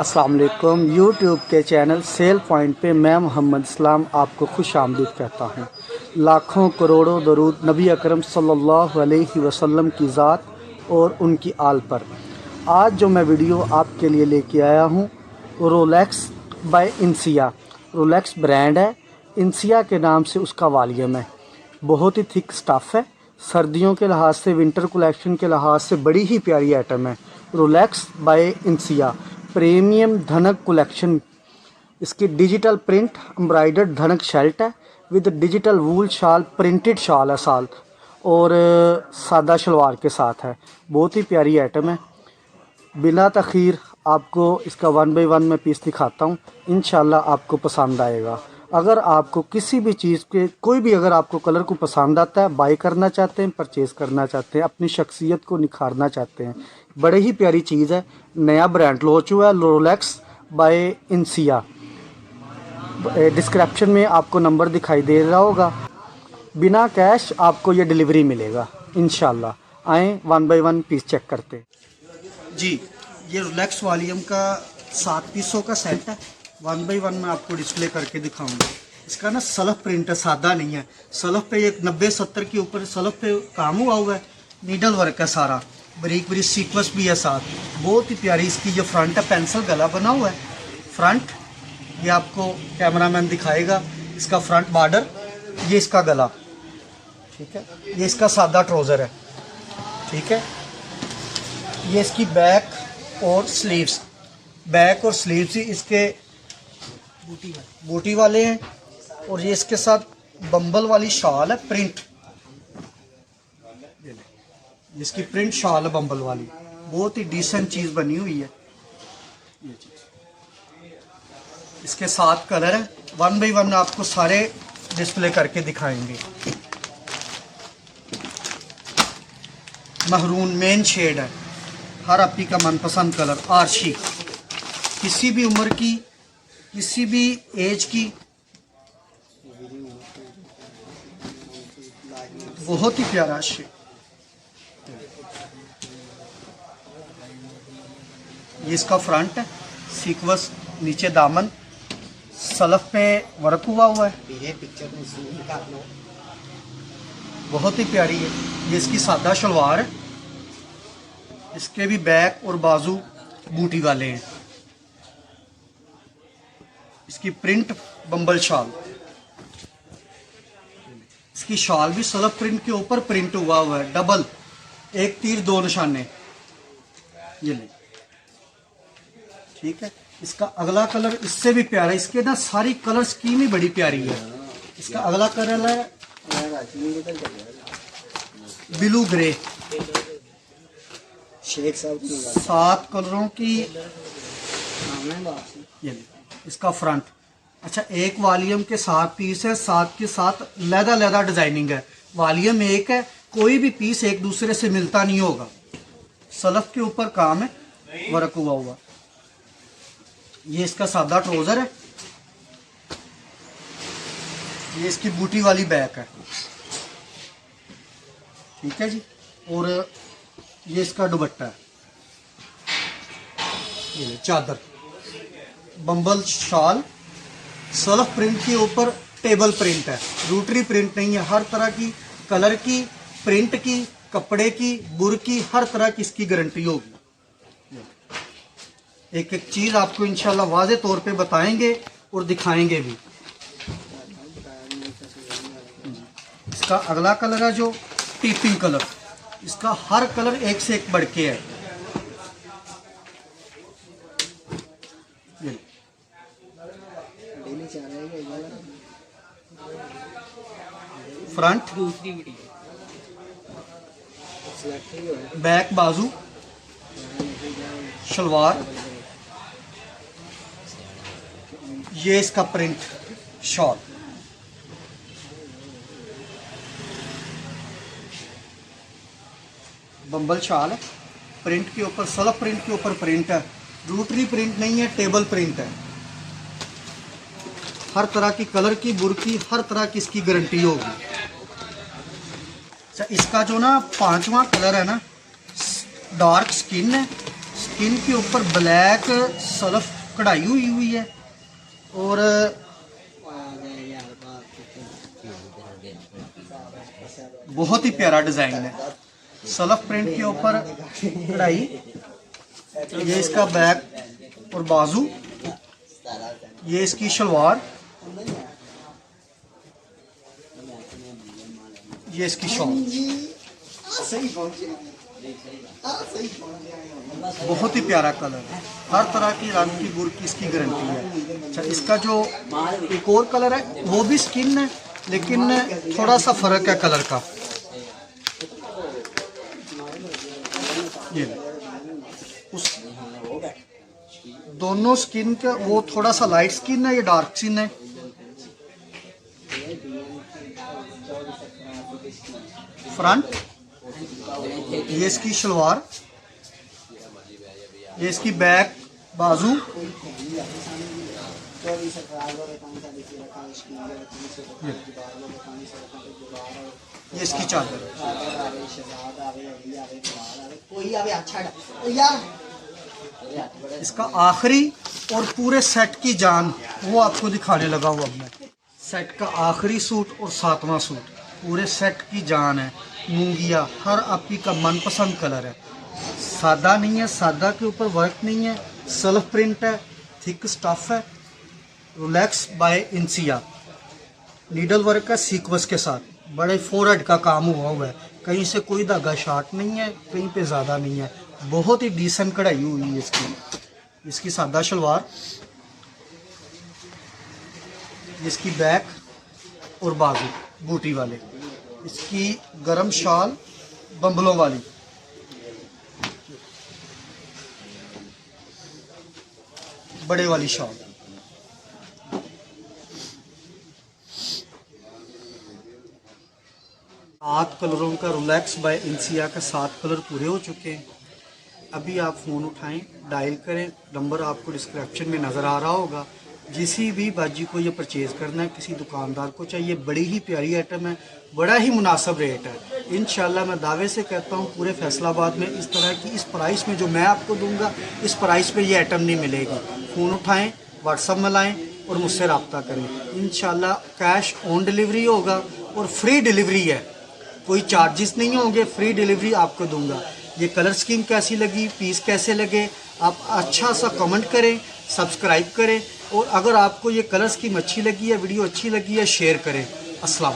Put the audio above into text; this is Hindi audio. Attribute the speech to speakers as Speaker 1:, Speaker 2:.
Speaker 1: अस्सलाम वालेकुम। यूट्यूब के चैनल सेल पॉइंट पे मैं मोहम्मद इस्लाम आपको खुश आमदीद कहता हूँ। लाखों करोड़ों दरूद नबी अकरम सल्लल्लाहु अलैहि वसल्लम की ज़ात और उनकी आल पर। आज जो मैं वीडियो आपके लिए लेके आया हूँ रोलेक्स बाय इंसिया। रोलेक्स ब्रांड है, इंसिया के नाम से उसका वॉल्यूम है। बहुत ही थिक स्टफ़ है। सर्दियों के लिहाज से, विंटर कलेक्शन के लिहाज से बड़ी ही प्यारी आइटम है। रोलेक्स बाय इंसिया प्रीमियम धनक कलेक्शन। इसकी डिजिटल प्रिंट एम्ब्रॉयडर्ड धनक शर्ट है with digital wool shawl, printed shawl है साथ, और सादा शलवार के साथ है। बहुत ही प्यारी आइटम है। बिना तखीर आपको इसका 1 बाय 1 मैं पीस दिखाता हूँ। इंशाल्लाह आपको पसंद आएगा। अगर आपको किसी भी चीज़ के कोई भी अगर आपको कलर को पसंद आता है, बाई करना चाहते हैं, परचेज़ करना चाहते हैं, अपनी शख्सियत को निखारना चाहते हैं, बड़ी ही प्यारी चीज़ है। नया ब्रांड लॉन्च हुआ है रोलेक्स बाय इंसिया। डिस्क्रिप्शन में आपको नंबर दिखाई दे रहा होगा। बिना कैश आपको ये डिलीवरी मिलेगा इंशाल्लाह। आएँ 1 बाय 1 पीस चेक करते हैं जी। ये रोलेक्स वॉल्यूम का 7 पीसों का सेट है। 1 बाय 1 मैं आपको डिस्प्ले करके दिखाऊंगा। इसका ना सलफ प्रिंट है, सादा नहीं है। सलफ पे ये 90-70 के ऊपर सलफ पे काम हुआ है। नीडल वर्क है सारा, बारीक बारीक सीक्वेंस भी है साथ। बहुत ही प्यारी इसकी जो फ्रंट है, पेंसिल गला बना हुआ है। फ्रंट ये आपको कैमरामैन दिखाएगा। इसका फ्रंट बॉर्डर, ये इसका गला, ठीक है। ये इसका सादा ट्राउज़र है, ठीक है। ये इसकी बैक और स्लीव्स, बैक और स्लीव्स ही इसके बूटी वाले हैं। और ये इसके साथ बम्बल वाली शाल है, प्रिंट, जिसकी प्रिंट शाल है बम्बल वाली। बहुत ही डिसेंट चीज़ बनी हुई है ये चीज़। इसके 7 कलर हैं। 1 बाय 1 आपको सारे डिस्प्ले करके दिखाएंगे। महरून मेन शेड है, हर आपकी का मनपसंद कलर। आर्शी, किसी भी उम्र की, किसी भी एज की, बहुत ही प्यारा शेड। ये इसका फ्रंट है, सीक्वेंस नीचे दामन, सलफ पे वर्क हुआ है। बहुत ही प्यारी है। ये इसकी सादा शलवार है। इसके भी बैक और बाजू बूटी वाले हैं। इसकी प्रिंट बम्बल शाल, इसकी शाल भी सलफ प्रिंट के ऊपर प्रिंट हुआ है। डबल, एक तीर दो निशाने, ये ले, ठीक है। इसका अगला कलर इससे भी प्यारा है। इसके ना सारी कलर स्कीम ही बड़ी प्यारी है। इसका अगला कलर है ब्लू ग्रे। 7 कलरों की ये इसका फ्रंट। अच्छा, एक वॉल्यूम के 7 पीस है, 7 के 7 लहदा डिजाइनिंग है। वॉल्यूम एक है, कोई भी पीस एक दूसरे से मिलता नहीं होगा। सलफ के ऊपर काम है, वर्क हुआ। ये इसका सादा ट्राउजर है। ये इसकी बूटी वाली बैक है, ठीक है जी। और ये इसका दुपट्टा है, ये चादर, बम्बल शाल, सलफ प्रिंट के ऊपर टेबल प्रिंट है। रूटरी प्रिंट नहीं है। हर तरह की कलर की, प्रिंट की, कपड़े की, बुर की, हर तरह की इसकी गारंटी होगी। एक एक चीज़ आपको इंशाल्लाह वाज़े तौर पे बताएंगे और दिखाएंगे भी। इसका अगला कलर है जो टीपिंग कलर। इसका हर कलर एक से एक बढ़ के है। फ्रंट, बैक बाजू, शलवार, ये इसका प्रिंट शॉल, बम्बल शाल है। प्रिंट के ऊपर, सलफ प्रिंट के ऊपर प्रिंट है। रूटरी प्रिंट नहीं है, टेबल प्रिंट है। हर तरह की कलर की, बुर की, हर तरह की इसकी गारंटी होगी। अच्छा, इसका जो ना 5वां कलर है ना, डार्क स्किन है, स्किन के ऊपर ब्लैक सल्फ कढ़ाई हुई है और बहुत ही प्यारा डिज़ाइन है। सल्फ प्रिंट के ऊपर कढ़ाई, ये इसका बैक और बाजू, ये इसकी शलवार, ये इसकी शॉल। बहुत ही प्यारा कलर है, हर तरह की रंग की गुर की इसकी गारंटी है। अच्छा, इसका जो एक और कलर है वो भी स्किन है, लेकिन थोड़ा सा फर्क है कलर का। ये उस दोनों स्किन का, वो थोड़ा सा लाइट स्किन है, ये डार्क स्किन है। फ्रंट, ये इसकी शलवार, ये इसकी बैक, बाजू, ये इसकी चादर। इसका आखिरी और पूरे सेट की जान वो आपको दिखाने लगा हूँ अब मैं। सेट का आखिरी सूट और 7वां सूट, पूरे सेट की जान है। मूंगिया हर आपकी का मनपसंद कलर है। सादा नहीं है, सादा के ऊपर वर्क नहीं है, सेल्फ प्रिंट है, थिक स्टफ है। रोलेक्स बाय इंसिया, नीडल वर्क है सीक्वेंस के साथ, बड़े फोरहेड का काम हुआ है, कहीं से कोई धागा शार्ट नहीं है, कहीं पे ज़्यादा नहीं है। बहुत ही डिसेंट कढ़ाई हुई है इसकी। इसकी सादा शलवार, इसकी बैक और बाजू बूटी वाले, इसकी गरम शाल बम्बलों वाली, बड़े वाली शाल। सात कलरों का रोलेक्स बाय इंसिया का 7 कलर पूरे हो चुके हैं। अभी आप फ़ोन उठाएं, डायल करें, नंबर आपको डिस्क्रिप्शन में नज़र आ रहा होगा। जिसी भी बाजी को ये परचेज़ करना है, किसी दुकानदार को चाहिए, बड़ी ही प्यारी आइटम है, बड़ा ही मुनासिब रेट है। इंशाल्लाह मैं दावे से कहता हूँ पूरे फैसलाबाद में इस तरह की इस प्राइस में जो मैं आपको दूंगा, इस प्राइस पे ये आइटम नहीं मिलेगी। फ़ोन उठाएँ, व्हाट्सअप में लाएँ और मुझसे रब्ता करें। इंशाल्लाह कैश ऑन डिलीवरी होगा और फ्री डिलीवरी है, कोई चार्जेस नहीं होंगे, फ्री डिलीवरी आपको दूंगा। ये कलर स्कीम कैसी लगी, पीस कैसे लगे, आप अच्छा सा कमेंट करें, सब्सक्राइब करें, और अगर आपको ये कलर स्कीम अच्छी लगी है, वीडियो अच्छी लगी है, शेयर करें। अस्सलाम।